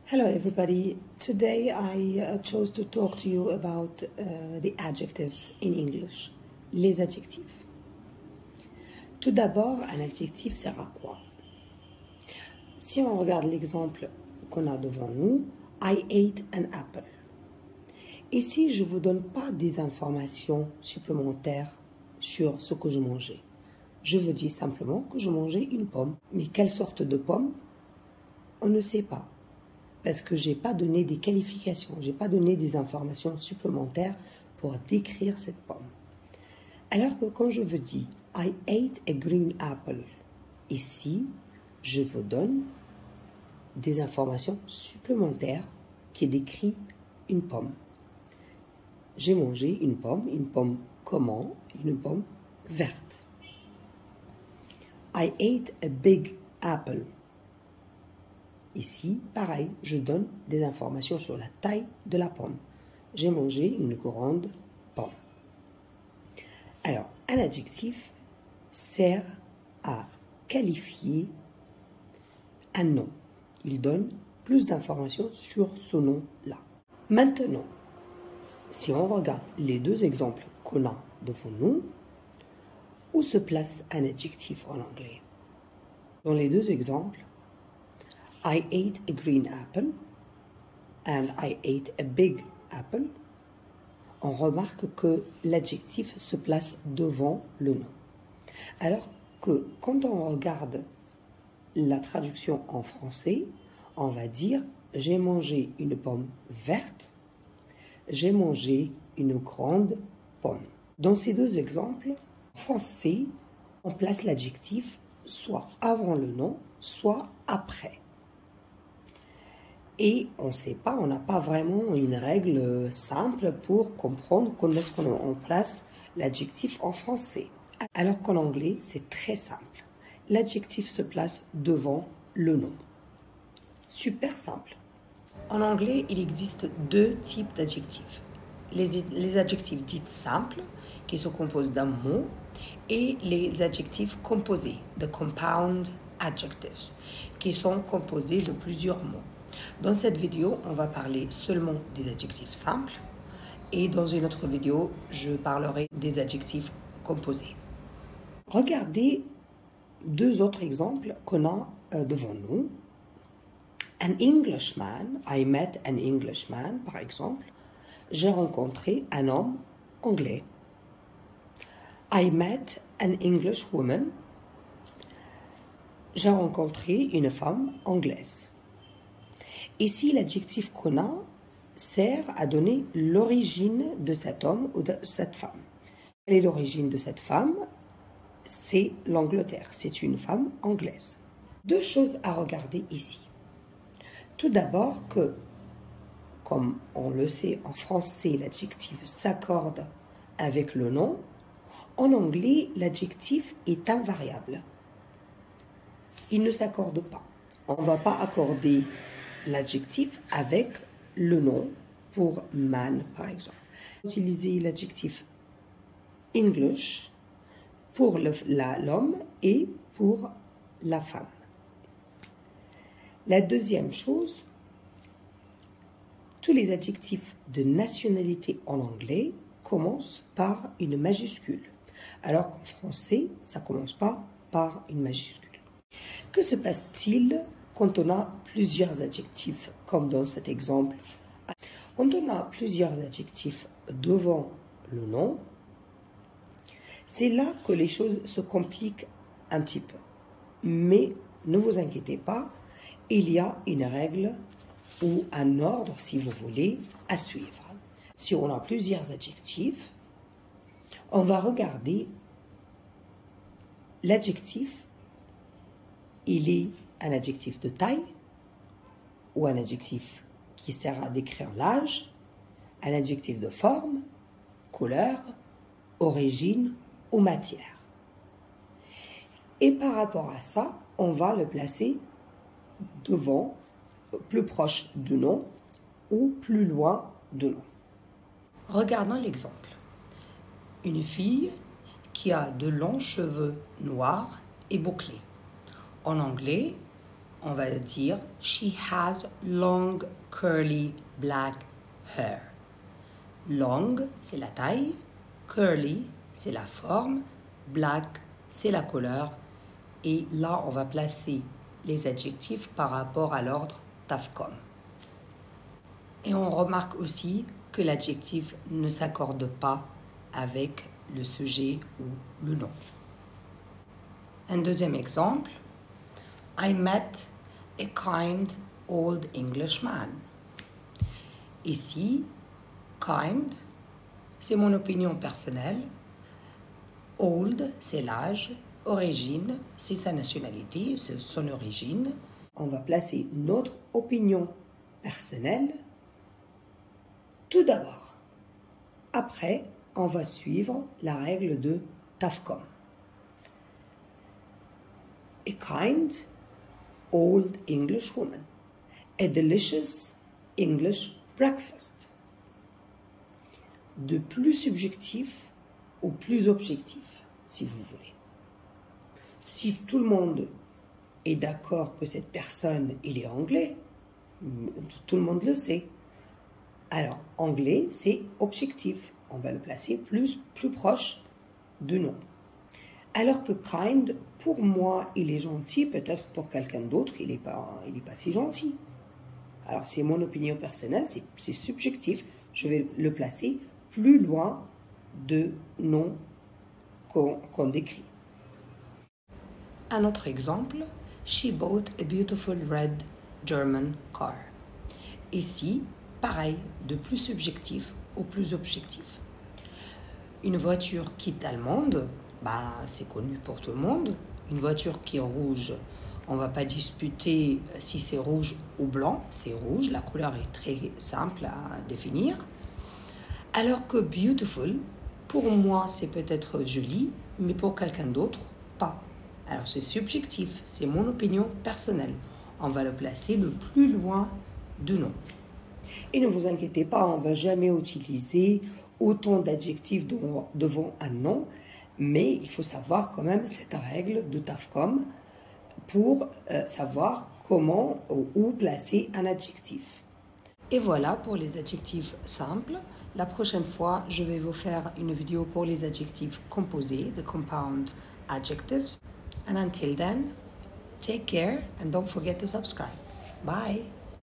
Hello everybody. Today I chose to talk to you about the adjectives in English. Les adjectifs. Tout d'abord, un adjectif sert à quoi? Si on regarde l'exemple qu'on a devant nous, I ate an apple. Ici, je ne vous donne pas des informations supplémentaires sur ce que je mangeais. Je vous dis simplement que je mangeais une pomme. Mais quelle sorte de pomme? On ne sait pas. Parce que je n'ai pas donné des qualifications, je n'ai pas donné des informations supplémentaires pour décrire cette pomme. Alors que quand je vous dis « I ate a green apple », ici, je vous donne des informations supplémentaires qui décrivent une pomme. J'ai mangé une pomme comment? Une pomme verte. I ate a big apple. Ici, pareil, je donne des informations sur la taille de la pomme. J'ai mangé une grande pomme. Alors, un adjectif sert à qualifier un nom. Il donne plus d'informations sur ce nom-là. Maintenant, si on regarde les deux exemples qu'on a devant nous, où se place un adjectif en anglais? Dans les deux exemples, I ate a green apple and I ate a big apple. On remarque que l'adjectif se place devant le nom. Alors que quand on regarde la traduction en français, on va dire j'ai mangé une pomme verte, j'ai mangé une grande pomme. Dans ces deux exemples, en français, on place l'adjectif soit avant le nom, soit après. Et on ne sait pas, on n'a pas vraiment une règle simple pour comprendre quand est-ce qu'on place l'adjectif en français. Alors qu'en anglais, c'est très simple. L'adjectif se place devant le nom. Super simple. En anglais, il existe deux types d'adjectifs. Les adjectifs dits simples, qui se composent d'un mot, et les adjectifs composés, the compound adjectives, qui sont composés de plusieurs mots. Dans cette vidéo, on va parler seulement des adjectifs simples et dans une autre vidéo, je parlerai des adjectifs composés. Regardez deux autres exemples qu'on a devant nous. An Englishman, I met an Englishman, par exemple. J'ai rencontré un homme anglais. I met an English woman. J'ai rencontré une femme anglaise. Ici, l'adjectif qu'on a sert à donner l'origine de cet homme ou de cette femme. Quelle est l'origine de cette femme? C'est l'Angleterre, c'est une femme anglaise. Deux choses à regarder ici. Tout d'abord que, comme on le sait en français, l'adjectif s'accorde avec le nom, en anglais, l'adjectif est invariable. Il ne s'accorde pas. On ne va pas accorder l'adjectif avec le nom pour man, par exemple. Utiliser l'adjectif English pour l'homme et pour la femme. La deuxième chose, tous les adjectifs de nationalité en anglais commencent par une majuscule, alors qu'en français, ça ne commence pas par une majuscule. Que se passe-t-il quand on a plusieurs adjectifs, comme dans cet exemple? Quand on a plusieurs adjectifs devant le nom, c'est là que les choses se compliquent un petit peu. Mais ne vous inquiétez pas, il y a une règle ou un ordre, si vous voulez, à suivre. Si on a plusieurs adjectifs, on va regarder l'adjectif, il est un adjectif de taille ou un adjectif qui sert à décrire l'âge, un adjectif de forme, couleur, origine ou matière. Et par rapport à ça, on va le placer devant, plus proche du nom ou plus loin du nom. Regardons l'exemple. Une fille qui a de longs cheveux noirs et bouclés. En anglais, on va dire she has long curly black hair. Long, c'est la taille, curly, c'est la forme, black, c'est la couleur. Et là, on va placer les adjectifs par rapport à l'ordre TAFCOM. Et on remarque aussi que l'adjectif ne s'accorde pas avec le sujet ou le nom. Un deuxième exemple, I met a kind old Englishman. Ici, kind, c'est mon opinion personnelle. Old, c'est l'âge. Origine, c'est sa nationalité, c'est son origine. On va placer notre opinion personnelle tout d'abord. Après, on va suivre la règle de TAFCOM. A kind old English woman. A delicious English breakfast. De plus subjectif au plus objectif, si vous voulez. Si tout le monde est d'accord que cette personne, il est anglais, tout le monde le sait. Alors, anglais, c'est objectif. On va le placer plus proche de nom. Alors que kind, pour moi, il est gentil, peut-être pour quelqu'un d'autre, il n'est pas si gentil. Alors, c'est mon opinion personnelle, c'est subjectif. Je vais le placer plus loin de nom qu'on décrit. Un autre exemple, she bought a beautiful red German car. Ici, pareil, de plus subjectif au plus objectif. Une voiture qui est allemande, c'est connu pour tout le monde. Une voiture qui est rouge, on ne va pas disputer si c'est rouge ou blanc, c'est rouge, la couleur est très simple à définir. Alors que beautiful, pour moi, c'est peut-être joli, mais pour quelqu'un d'autre, pas. Alors, c'est subjectif, c'est mon opinion personnelle. On va le placer le plus loin de nom. Et ne vous inquiétez pas, on ne va jamais utiliser autant d'adjectifs devant un nom, mais il faut savoir quand même cette règle de TAFCOM pour savoir comment ou où placer un adjectif. Et voilà pour les adjectifs simples. La prochaine fois, je vais vous faire une vidéo pour les adjectifs composés, the compound adjectives. And until then, take care and don't forget to subscribe. Bye!